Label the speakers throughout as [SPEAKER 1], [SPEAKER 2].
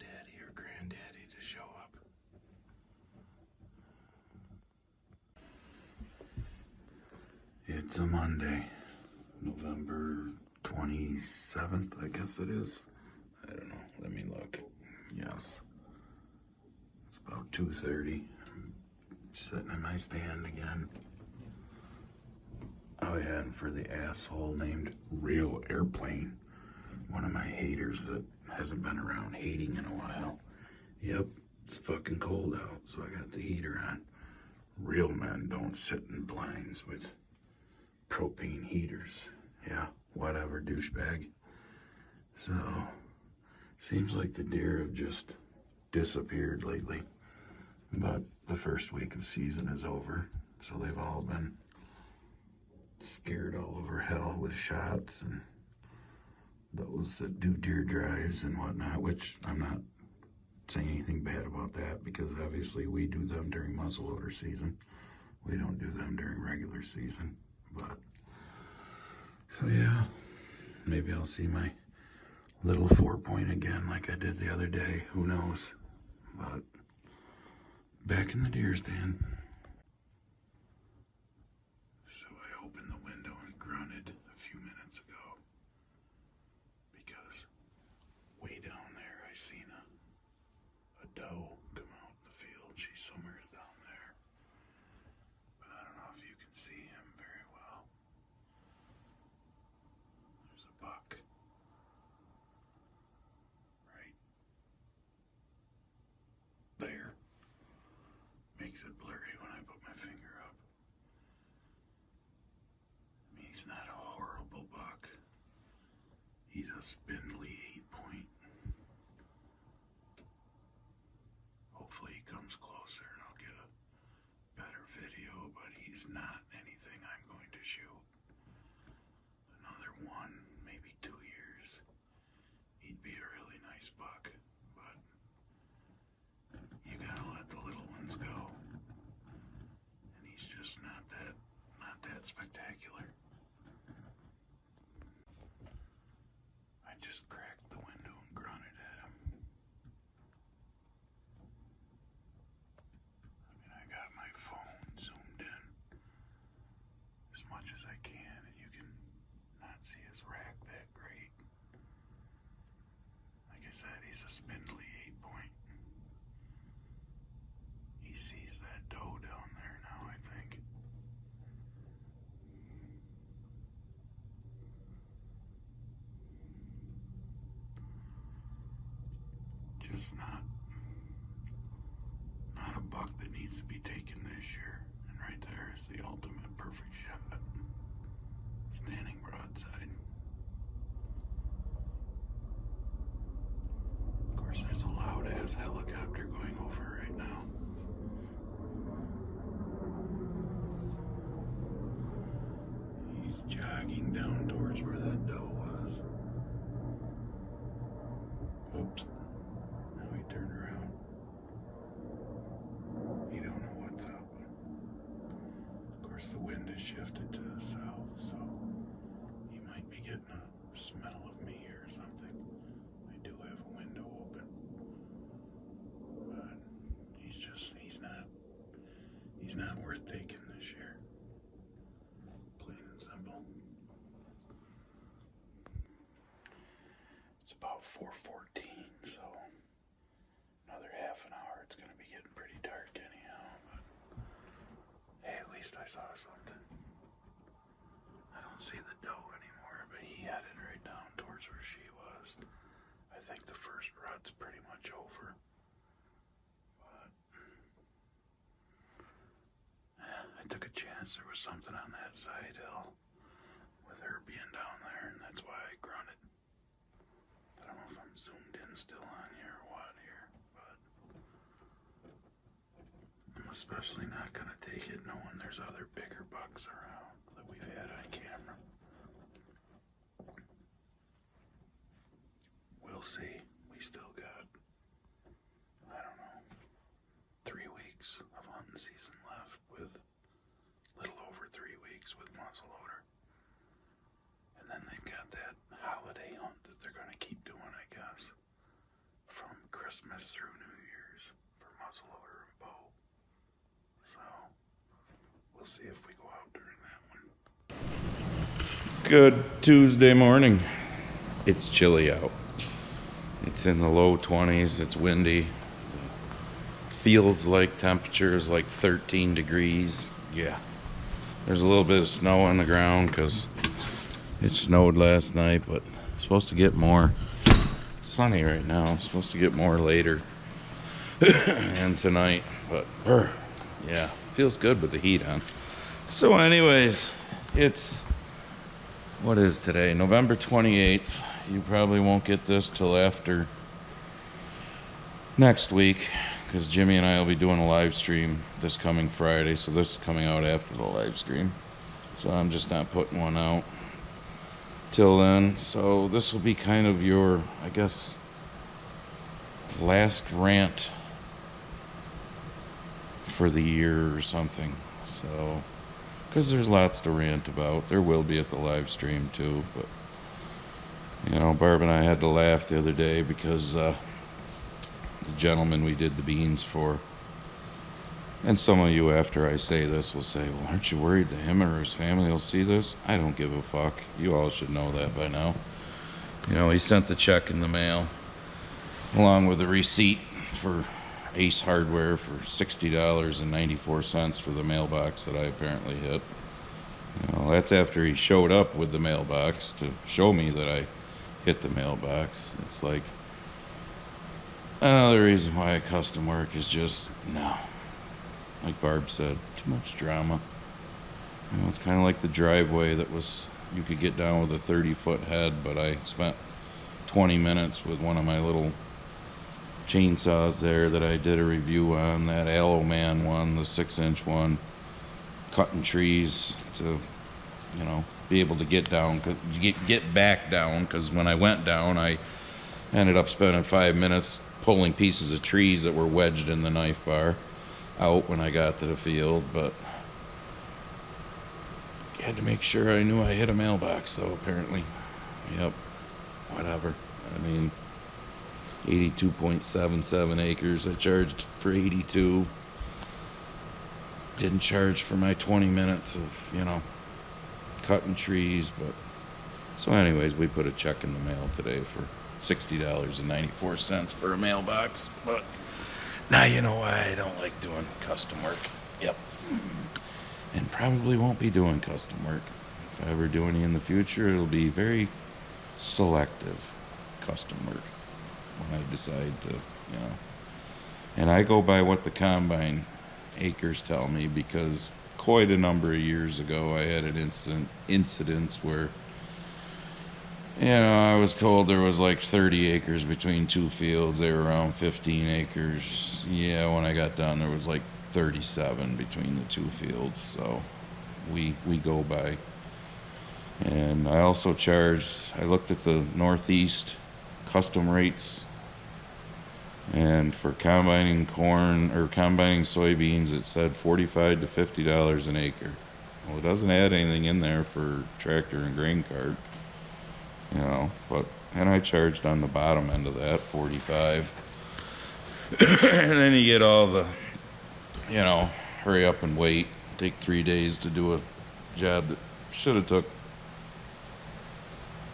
[SPEAKER 1] daddy or granddaddy to show up. It's a Monday, November 27th, I guess it is. I don't know, let me look. Yes. It's about 2:30. I'm sitting in my stand again. Oh yeah, and for the asshole named Real Airplane, one of my haters that hasn't been around hating in a while. Yep, it's fucking cold out, so I got the heater on. Real men don't sit in blinds with propane heaters. Yeah, whatever, douchebag. So, seems like the deer have just disappeared lately. But the first week of season is over, so they've all been scared all over hell with shots and those that do deer drives and whatnot, which I'm not saying anything bad about that because obviously we do them during muzzleloader season. We don't do them during regular season. But, so yeah, maybe I'll see my little 4-point again like I did the other day. Who knows? But back in the deer stand. So I opened the window and grunted a few minutes ago because way down there I seen a doe come out in the field. She's somewhere down there, but I don't know if you can see him very well. There's a buck right there. Makes it blurry when I put my finger up. I mean, he's not a horrible buck. He's a spindly 8-point. Hopefully he comes closer and I'll get a better video, but he's not anything I'm going to shoot. Another 1, maybe 2 years, he'd be a really nice buck, but you gotta let the little ones go. And he's just not that spectacular. I just cracked the window and grunted at him. I mean, I got my phone zoomed in as much as I can, and you can not see his rack that great. Like I said, he's a spindly 8-point. He sees that doe down there now, I think. Just not a buck that needs to be taken this year. And right there is the ultimate perfect shot. Standing broadside. Of course, there's a loud-ass helicopter going over right now. He's jogging down towards where that doe was. Oops. Now he turned around. You don't know what's up. Of course, the wind has shifted to the south, so he might be getting a smell of me or something. I do have a window open. But he's not worth taking this year. Plain and simple. It's about 4:14, so another half an hour. It's going to be getting pretty dark anyhow, but hey, at least I saw something. I don't see the doe anymore, but he headed right down towards where she was. I think the first rut's pretty much over. But yeah, I took a chance. There was something on that side hill with her being down there, and that's why I grunted. I don't know if I'm zoomed in still on here or what here, but I'm especially not going to take it knowing there's other bigger bucks around that we've had on camera. We'll see. We still got, I don't know, 3 weeks of hunting season left with a little over 3 weeks with muzzleloader. And then they've got that holiday hunt that they're going to keep doing, I guess, from Christmas Christmas through New Year's for muzzleloader and bow. So we'll see if we go out during that one. Good Tuesday morning. It's chilly out. It's in the low 20s. It's windy. Feels like temperature is like 13 degrees. Yeah. There's a little bit of snow on the ground because it snowed last night, but it's supposed to get more. It's sunny right now. It's supposed to get more later and tonight, but yeah, feels good with the heat on. So anyways, it's, what is today? November 28th. You probably won't get this till after next week, because Jimmy and I will be doing a live stream this coming Friday, so this is coming out after the live stream. So I'm just not putting one out till then. So this will be kind of your, I guess, last rant for the year or something. So, because there's lots to rant about. There will be at the live stream too, but you know, Barb and I had to laugh the other day because the gentleman we did the beans for, and some of you after I say this will say, well, aren't you worried that him or his family will see this? I don't give a fuck. You all should know that by now. You know, he sent the check in the mail along with a receipt for Ace Hardware for $60.94 for the mailbox that I apparently hit. You know, that's after he showed up with the mailbox to show me that I hit the mailbox. It's like, another reason why I custom work is just, no. Like Barb said, too much drama. You know, it's kind of like the driveway that was, you could get down with a 30-foot head, but I spent 20 minutes with one of my little chainsaws there that I did a review on, that Aloe Man one, the 6-inch one, cutting trees to, you know, be able to get down, get back down, because when I went down, I ended up spending 5 minutes pulling pieces of trees that were wedged in the knife bar out when I got to the field. But I had to make sure I knew I hit a mailbox, though, apparently. Yep, whatever. I mean, 82.77 acres. I charged for 82. Didn't charge for my 20 minutes of, you know, cutting trees. But so anyways, we put a check in the mail today for $60.94 for a mailbox. But now you know why I don't like doing custom work. Yep. And probably won't be doing custom work. If I ever do any in the future, it'll be very selective custom work when I decide to, you know. And I go by what the combine acres tell me, because quite a number of years ago I had an incident where, you know, I was told there was like 30 acres between two fields. They were around 15 acres. Yeah, when I got done, there was like 37 between the two fields. So we go by. And I also charged, I looked at the Northeast custom rates, and for combining corn or combining soybeans, it said $45 to $50 an acre. Well, it doesn't add anything in there for tractor and grain cart, you know, but, and I charged on the bottom end of that, 45. And then you get all the, you know, hurry up and wait, take 3 days to do a job that should have took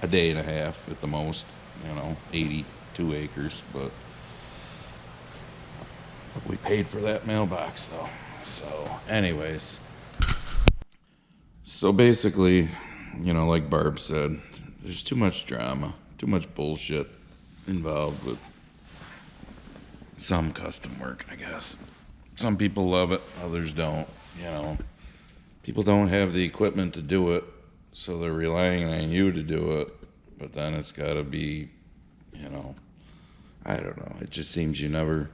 [SPEAKER 1] a day and a half at the most, you know, 82 acres, but we paid for that mailbox though. So anyways, so basically, you know, like Barb said, there's too much drama, too much bullshit involved with some custom work, I guess. Some people love it, others don't, you know. People don't have the equipment to do it, so they're relying on you to do it, but then it's got to be, you know, I don't know. It just seems you never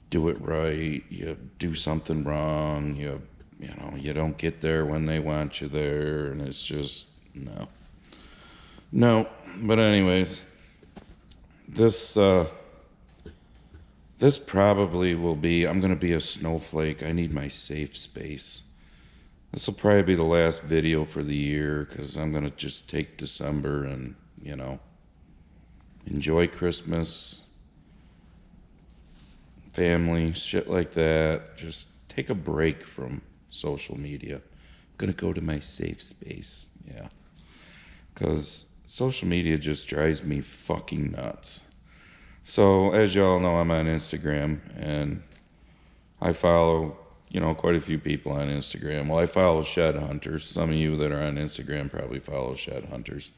[SPEAKER 1] do it right. You do something wrong. You know, you don't get there when they want you there, and it's just, no. But anyways, this probably will be, I'm going to be a snowflake. I need my safe space. This will probably be the last video for the year, because I'm going to just take December and, you know, enjoy Christmas,
[SPEAKER 2] family, shit like that. Just take a break from social media. I'm gonna go to my safe space. Yeah. Because social media just drives me fucking nuts. So, as y'all know, I'm on Instagram and I follow, quite a few people on Instagram. Well, I follow shed hunters. Some of you that are on Instagram probably follow shed hunters.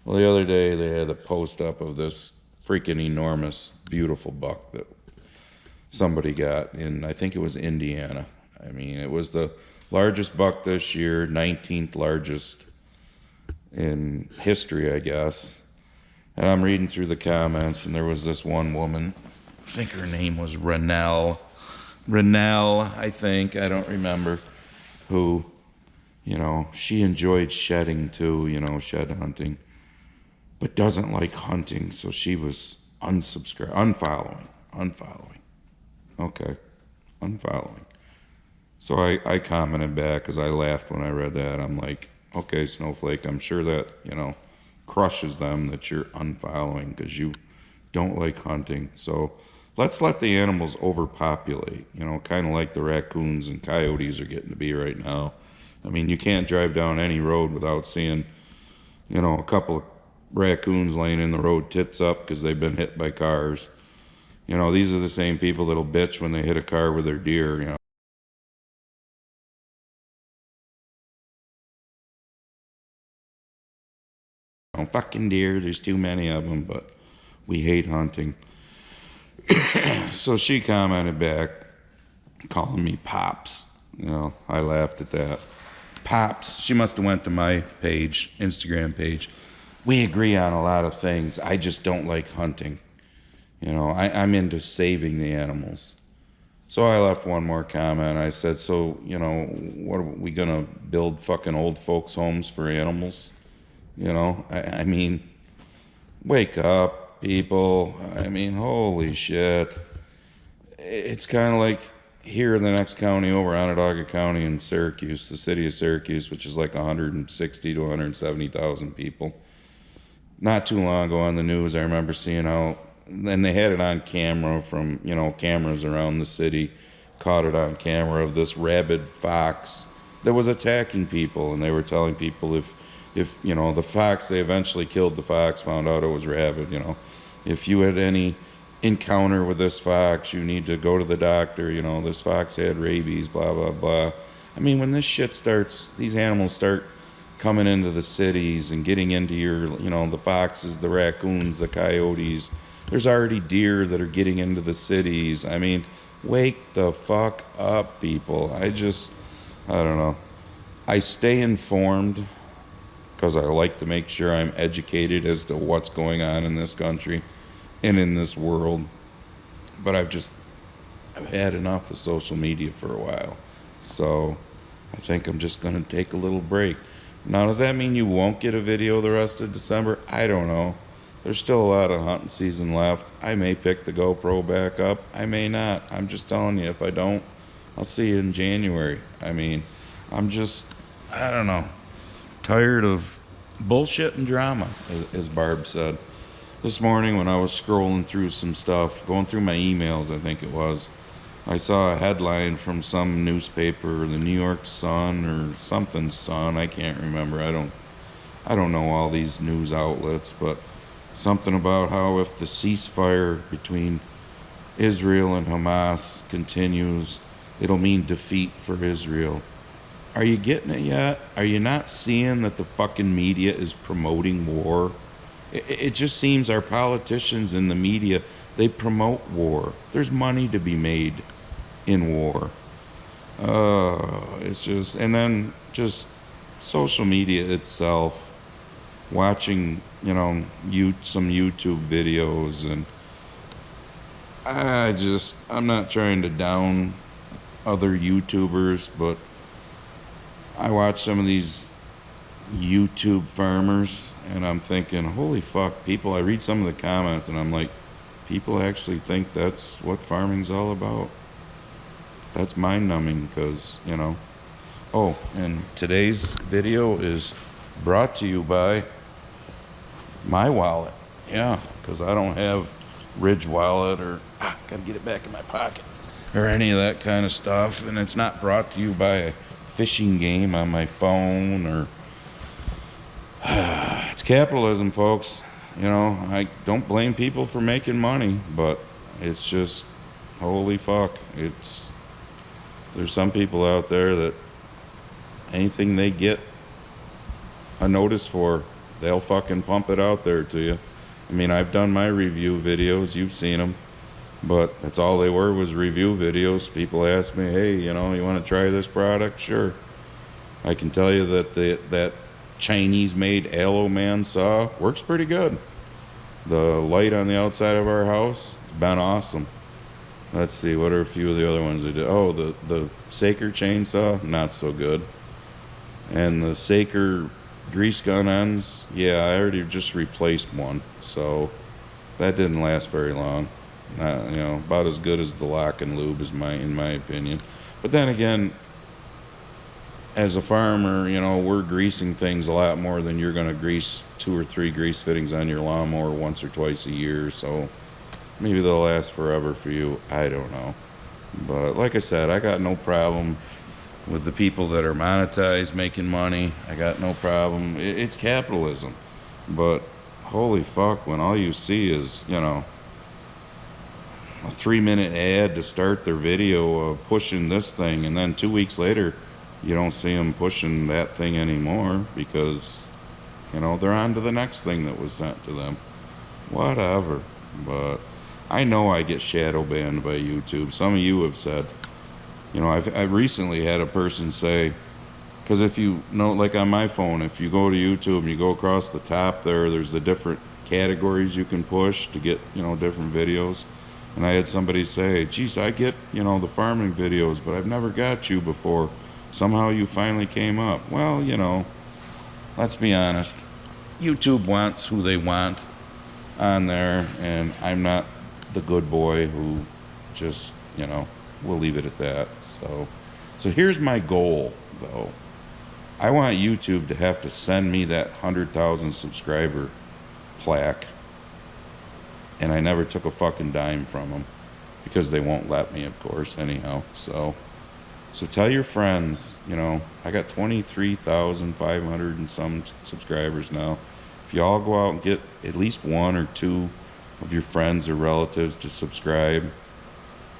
[SPEAKER 2] Well, the other day they had a post up of this freaking enormous, beautiful buck that somebody got in, I think it was Indiana. I mean, it was the largest buck this year, 19th largest in history, I guess. And I'm reading through the comments, and there was this one woman, I think her name was Renelle, I think, I don't remember, who, she enjoyed shedding too, shed hunting, but doesn't like hunting, so she was unfollowing. Okay, unfollowing. So I commented back because I laughed when I read that. I'm like, okay, Snowflake, I'm sure that, crushes them that you're unfollowing because you don't like hunting. So let's let the animals overpopulate, kind of like the raccoons and coyotes are getting to be right now. I mean, you can't drive down any road without seeing, a couple of raccoons laying in the road tits up because they've been hit by cars. These are the same people that'll bitch when they hit a car with their deer. Fucking deer, there's too many of them, but we hate hunting. So she commented back, calling me Pops. I laughed at that. Pops, she must have went to my page, Instagram page. We agree on a lot of things. I just don't like hunting. I'm into saving the animals. So I left one more comment. I said, so, what are we going to build fucking old folks' homes for animals? I mean, wake up, people. I mean, holy shit. It's kind of like here in the next county over, Onondaga County in Syracuse, the city of Syracuse, which is like 160 to 170,000 people. Not too long ago on the news, I remember seeing how, and they had it on camera from, cameras around the city, caught it on camera of this rabid fox that was attacking people, and they were telling people if the fox, they eventually killed the fox, found out it was rabid, if you had any encounter with this fox, you need to go to the doctor, this fox had rabies, blah, blah, blah. I mean, when this shit starts, these animals start coming into the cities and getting into your, the foxes, the raccoons, the coyotes. There's already deer that are getting into the cities. I mean, wake the fuck up, people. I don't know. I stay informed because I like to make sure I'm educated as to what's going on in this country and in this world. But I've had enough of social media for a while. So I think I'm just going to take a little break. Now, does that mean you won't get a video the rest of December? I don't know. There's still a lot of hunting season left. I may pick the GoPro back up. I may not. I'm just telling you, if I don't, I'll see you in January. I mean, I don't know, tired of bullshit and drama, as Barb said. This morning when I was scrolling through some stuff, going through my emails, I think it was, I saw a headline from some newspaper, the New York Sun or something Sun, I can't remember. I don't know all these news outlets, but something about how if the ceasefire between Israel and Hamas continues, it'll mean defeat for Israel. Are you getting it yet? Are you not seeing that the fucking media is promoting war? It just seems our politicians and the media, they promote war. There's money to be made in war. It's just, and then just social media itself, watching, some YouTube videos, and I'm not trying to down other YouTubers, but I watch some of these YouTube farmers and I'm thinking, holy fuck, people, I read some of the comments and I'm like, people actually think that's what farming's all about. That's mind numbing because, Oh, and today's video is brought to you by my wallet. Yeah, because I don't have Ridge wallet or gotta get it back in my pocket or any of that kind of stuff. And it's not brought to you by a fishing game on my phone or it's capitalism, folks. You know, I don't blame people for making money, but it's just holy fuck. There's some people out there that anything they get a notice for, they'll fucking pump it out there to you. I mean, I've done my review videos, you've seen them, but that's all they were, was review videos. People ask me, hey, you know, you want to try this product? Sure. I can tell you that that Chinese-made aloe man saw works pretty good. The light on the outside of our house, it's been awesome. Let's see, what are a few of the other ones they did? Oh, the Saker chainsaw, not so good. And the Saker grease gun ends, yeah, I already just replaced one, so that didn't last very long. Not, you know, about as good as the lock and lube in my opinion. But then again, as a farmer, you know, we're greasing things a lot more than you're going to grease 2 or 3 grease fittings on your lawnmower once or twice a year. So maybe they'll last forever for you. I don't know. But like I said, I got no problem with the people that are monetized making money. I got no problem. It's capitalism. But holy fuck, when all you see is, you know, a 3-minute ad to start their video of pushing this thing, and then 2 weeks later you don't see them pushing that thing anymore because, you know, they're on to the next thing that was sent to them. Whatever. But I know I get shadow banned by YouTube. Some of you have said, you know, I've recently had a person say, because if you know, like on my phone, if you go to YouTube and you go across the top there's the different categories you can push to get, you know, different videos. And I had somebody say, geez, I get, you know, the farming videos, but I've never got you before. Somehow you finally came up. Well, you know, let's be honest. YouTube wants who they want on there, and I'm not the good boy who just, you know, we'll leave it at that. So here's my goal, though. I want YouTube to have to send me that 100,000 subscriber plaque, and I never took a fucking dime from them because they won't let me, of course, anyhow. So tell your friends, you know, I got 23,500 and some subscribers now. If y'all go out and get at least 1 or 2 of your friends or relatives to subscribe,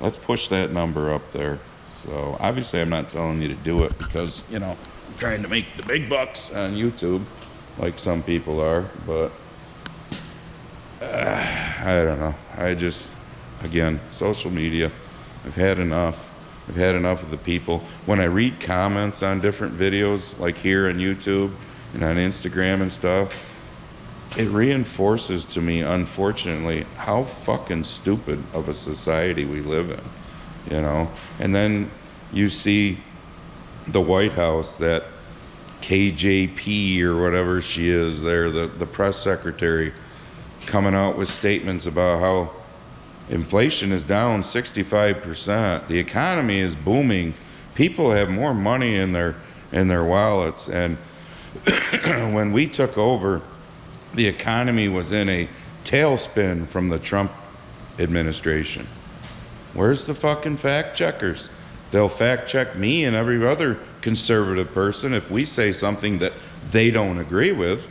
[SPEAKER 2] let's push that number up there. So obviously I'm not telling you to do it because, you know, I'm trying to make the big bucks on YouTube like some people are, but I don't know. I just, again, social media, I've had enough. I've had enough of the people. When I read comments on different videos, like here on YouTube and on Instagram and stuff, it reinforces to me, unfortunately, how fucking stupid of a society we live in, you know? And then you see the White House, that KJP or whatever she is there, the press secretary, coming out with statements about how inflation is down 65%. The economy is booming. People have more money in their wallets. And when we took over, the economy was in a tailspin from the Trump administration. Where's the fucking fact checkers? They'll fact check me and every other conservative person if we say something that they don't agree with.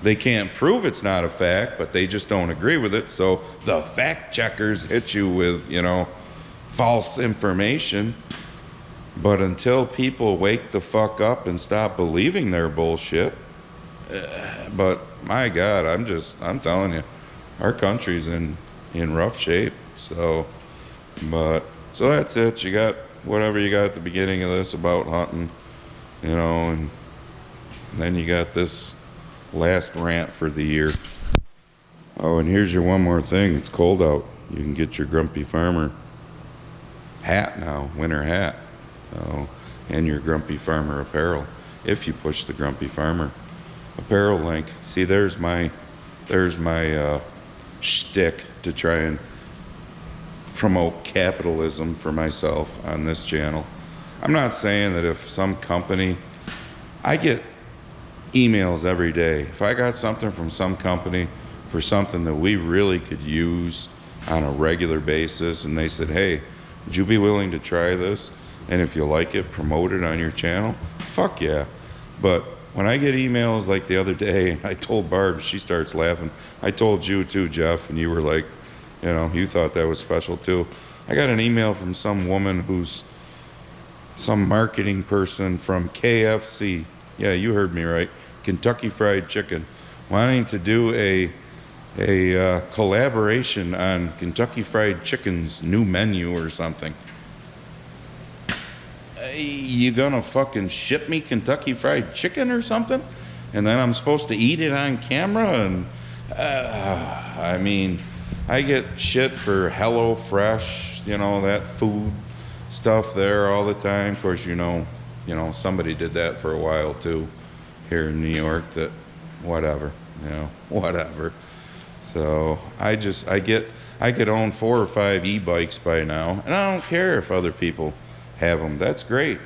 [SPEAKER 2] They can't prove it's not a fact, but they just don't agree with it. So the fact checkers hit you with, you know, false information. But until people wake the fuck up and stop believing their bullshit, but my God, I'm telling you, our country's in rough shape. So that's it. You got whatever you got at the beginning of this about hunting, you know, and then you got this last rant for the year. Oh, and here's your one more thing. It's cold out. You can get your Grumpy Farmer hat now, winter hat. Oh, and your Grumpy Farmer apparel, if you push the Grumpy Farmer apparel link. See, there's my shtick to try and promote capitalism for myself on this channel. I'm not saying that if some company, I get emails every day. If I got something from some company for something that we really could use on a regular basis, and they said, hey, would you be willing to try this? And if you like it, promote it on your channel. Fuck yeah. But when I get emails like the other day, I told Barb, she starts laughing. I told you too, Jeff, and you were like, you know, you thought that was special too. I got an email from some woman who's some marketing person from KFC. Yeah, you heard me right. Kentucky Fried Chicken, wanting to do a collaboration on Kentucky Fried Chicken's new menu or something. You gonna fucking ship me Kentucky Fried Chicken or something? And then I'm supposed to eat it on camera? And I mean, I get shit for Hello Fresh, you know, that food stuff there all the time. Of course, you know, somebody did that for a while too here in New York. That whatever, you know, whatever. So I could own 4 or 5 e-bikes by now, and I don't care if other people have them. That's great.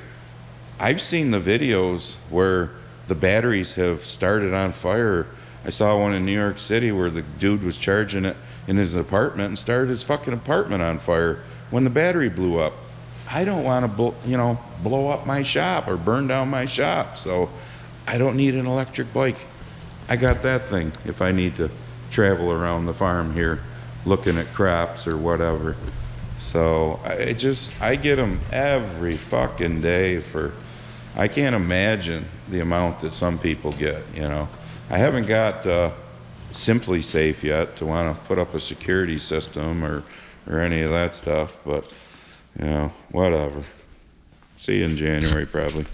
[SPEAKER 2] I've seen the videos where the batteries have started on fire. I saw one in New York City where the dude was charging it in his apartment and started his fucking apartment on fire when the battery blew up. I don't want to, blow up my shop or burn down my shop, so I don't need an electric bike. I got that thing if I need to travel around the farm here looking at crops or whatever. So I get them every fucking day for, I can't imagine the amount that some people get, you know. I haven't got Simply Safe yet to want to put up a security system or any of that stuff, but, you know, whatever. See you in January probably.